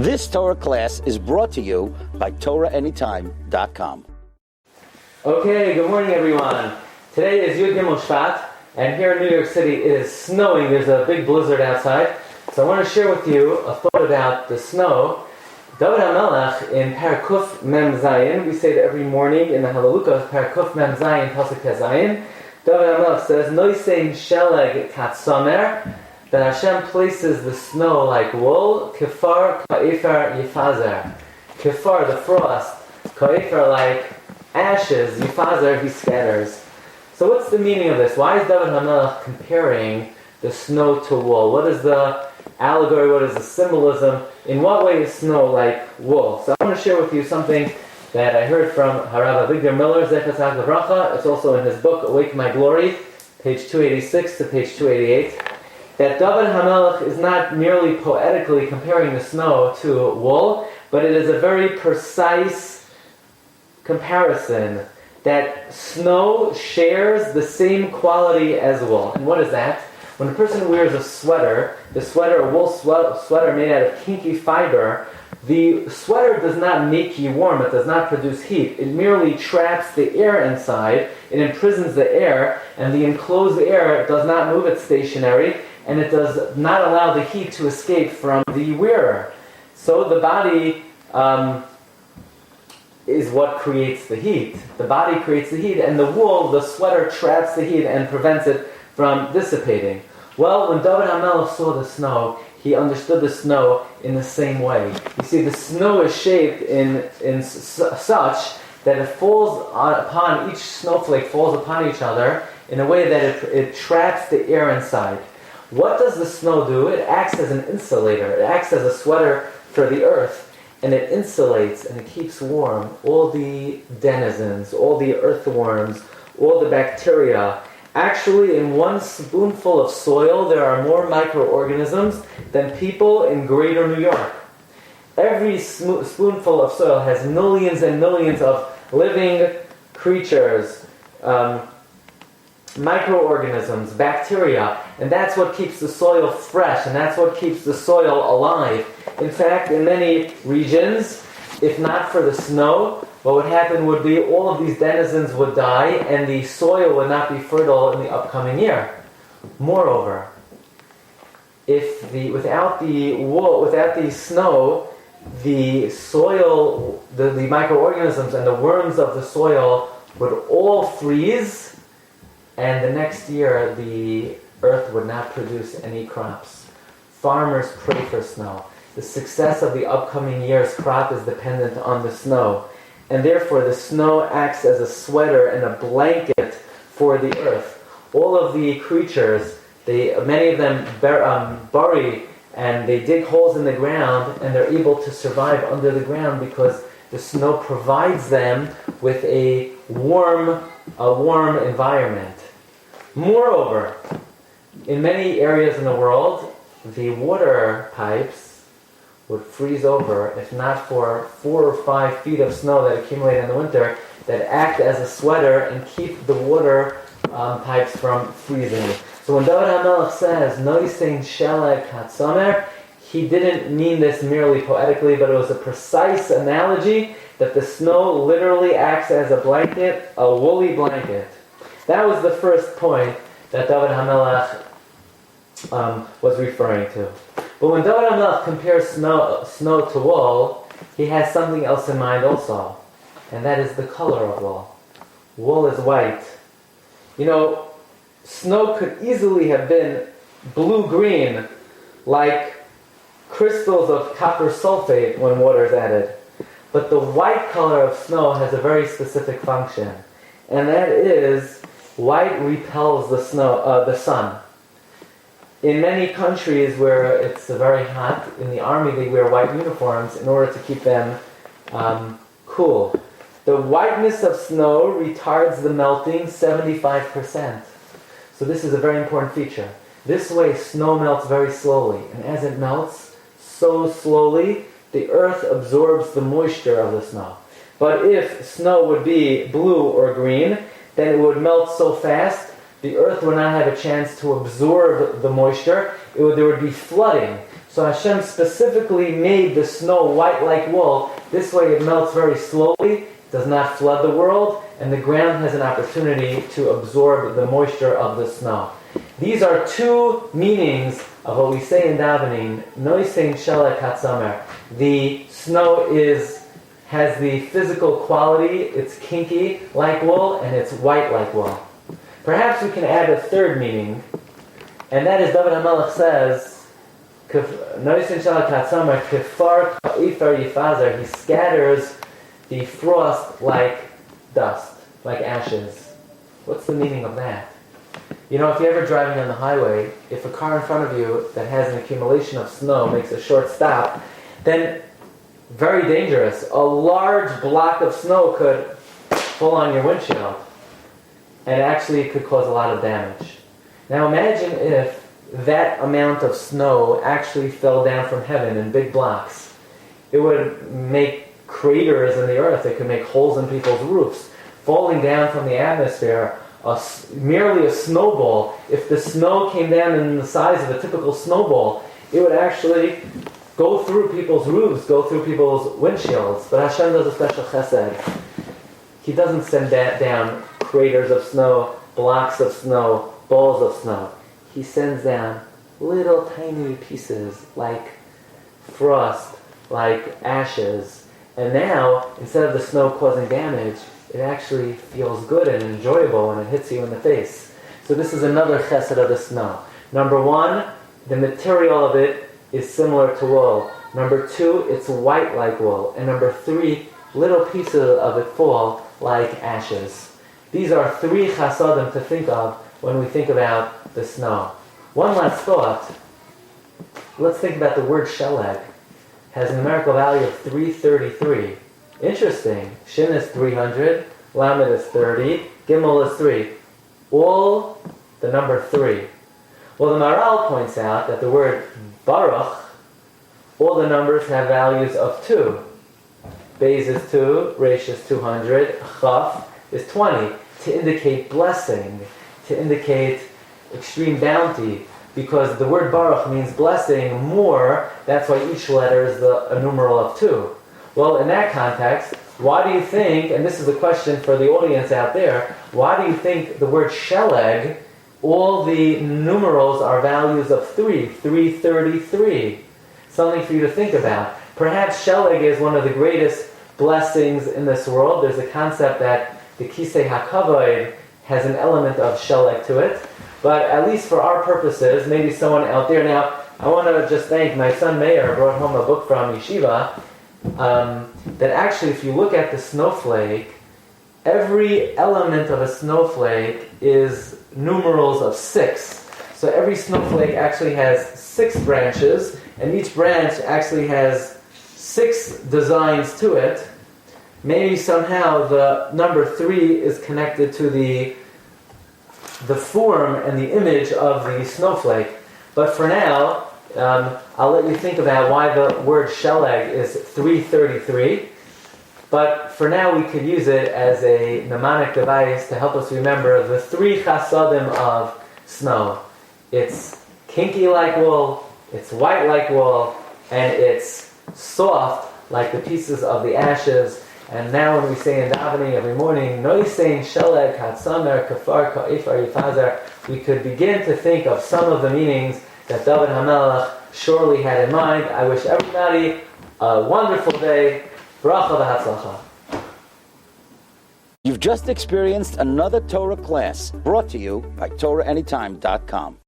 This Torah class is brought to you by TorahAnytime.com. Okay, good morning everyone. Today is Yud Gimel Shvat, and here in New York City it is snowing. There's a big blizzard outside. So I want to share with you a thought about the snow. David HaMelech in Parakuf Mem Zayin, we say it every morning in the Hallelujah, Parakuf Mem Zayin, Pasuk Zayin. David HaMelech says, Noisein Sheleg Katsomer, that Hashem places the snow like wool, Kefar Ka'efer Yifazer. Kefar, the frost, Ka'efer like ashes, Yifazer, he scatters. So what's the meaning of this? Why is David HaMelech comparing the snow to wool? What is the allegory? What is the symbolism? In what way is snow like wool? So I want to share with you something that I heard from Rabbi Miller, Zechat Bracha. It's also in his book, Awake My Glory, page 286 to page 288. That David HaMelech is not merely poetically comparing the snow to wool, but it is a very precise comparison that snow shares the same quality as wool. And what is that? When a person wears a sweater, a wool sweater made out of kinky fiber, the sweater does not make you warm, it does not produce heat. It merely traps the air inside, it imprisons the air, and the enclosed air does not move it stationary, and it does not allow the heat to escape from the wearer. So the body is what creates the heat. The body creates the heat, and the wool, the sweater, traps the heat and prevents it from dissipating. Well, when David HaMelech saw the snow, he understood the snow in the same way. You see, the snow is shaped in such that it falls upon, each snowflake falls upon each other in a way that it traps the air inside. What does the snow do? It acts as an insulator. It acts as a sweater for the earth, and it insulates and it keeps warm all the denizens, all the earthworms, all the bacteria. Actually, in one spoonful of soil, there are more microorganisms than people in greater New York. Every spoonful of soil has millions and millions of living creatures, microorganisms, bacteria, and that's what keeps the soil fresh, and that's what keeps the soil alive. In fact, in many regions, if not for the snow, what would happen would be all of these denizens would die and the soil would not be fertile in the upcoming year. Moreover, without the snow, the soil, the microorganisms and the worms of the soil would all freeze, and the next year the earth would not produce any crops. Farmers pray for snow. The success of the upcoming year's crop is dependent on the snow. And therefore the snow acts as a sweater and a blanket for the earth. All of the creatures, many of them bury and they dig holes in the ground, and they're able to survive under the ground because the snow provides them with a warm environment. Moreover, in many areas in the world, the water pipes would freeze over if not for 4 or 5 feet of snow that accumulate in the winter that act as a sweater and keep the water pipes from freezing. So when David HaMelech says, Noisein Sheleg Katsomer, he didn't mean this merely poetically, but it was a precise analogy that the snow literally acts as a blanket, a woolly blanket. That was the first point that David HaMelech was referring to. But when David HaMelech compares snow to wool, he has something else in mind also, and that is the color of wool. Wool is white. You know, snow could easily have been blue-green, like crystals of copper sulfate when water is added. But the white color of snow has a very specific function, and that is white repels the sun. In many countries where it's very hot, in the army they wear white uniforms in order to keep them cool. The whiteness of snow retards the melting 75%. So this is a very important feature. This way snow melts very slowly, and as it melts so slowly, the earth absorbs the moisture of the snow. But if snow would be blue or green, then it would melt so fast the earth would not have a chance to absorb the moisture. There would be flooding. So Hashem specifically made the snow white like wool. This way it melts very slowly, does not flood the world, and the ground has an opportunity to absorb the moisture of the snow. These are two meanings of what we say in davening, Noisein Shelek Hatzamer. The snow has the physical quality, it's kinky like wool, and it's white like wool. Perhaps we can add a third meaning, and that is David HaMelech says, Noisein Shelek Hatzamer, Kefar Ka'ifar Yifazer, he scatters the frost like dust, like ashes. What's the meaning of that? You know, if you're ever driving on the highway, if a car in front of you that has an accumulation of snow makes a short stop, then very dangerous. A large block of snow could fall on your windshield, and actually it could cause a lot of damage. Now imagine if that amount of snow actually fell down from heaven in big blocks. It would make craters in the earth. It could make holes in people's roofs. Falling down from the atmosphere, merely a snowball, if the snow came down in the size of a typical snowball, it would actually go through people's roofs, go through people's windshields. But Hashem does a special chesed. He doesn't send down craters of snow, blocks of snow, balls of snow. He sends down little tiny pieces like frost, like ashes. And now, instead of the snow causing damage, it actually feels good and enjoyable when it hits you in the face. So this is another chesed of the snow. Number one, the material of it is similar to wool. Number two, it's white like wool. And number three, little pieces of it fall like ashes. These are three chasadim to think of when we think about the snow. One last thought. Let's think about the word sheleg. Has a numerical value of 333. Interesting. Shin is 300, Lamed is 30, Gimel is 3. All the number 3. Well, the Maral points out that the word Baruch, all the numbers have values of 2. Beis is 2, Resh is 200, Chaf is 20, to indicate blessing, to indicate extreme bounty, because the word Baruch means blessing more. That's why each letter is a numeral of 2. Well, in that context, why do you think, and this is a question for the audience out there, why do you think the word sheleg, all the numerals are values of 3, 333? Something for you to think about. Perhaps sheleg is one of the greatest blessings in this world. There's a concept that the Kisei HaKavod has an element of sheleg to it. But at least for our purposes, maybe someone out there. Now, I want to just thank my son Meir, brought home a book from Yeshiva, that actually, if you look at the snowflake, every element of a snowflake is numerals of 6. So every snowflake actually has 6 branches, and each branch actually has 6 designs to it. Maybe somehow the number 3 is connected to the form and the image of the snowflake. But for now, I'll let you think about why the word sheleg is 333. But for now, we could use it as a mnemonic device to help us remember the 3 chasadim of snow. It's kinky like wool, it's white like wool, and it's soft like the pieces of the ashes. And now when we say in davening every morning, Noisein Shelek Hatzamer Kafar Ka'ifar Yifazer, we could begin to think of some of the meanings that David HaMelech surely had in mind. I wish everybody a wonderful day. Bracha v'hatzlacha. You've just experienced another Torah class brought to you by TorahAnytime.com.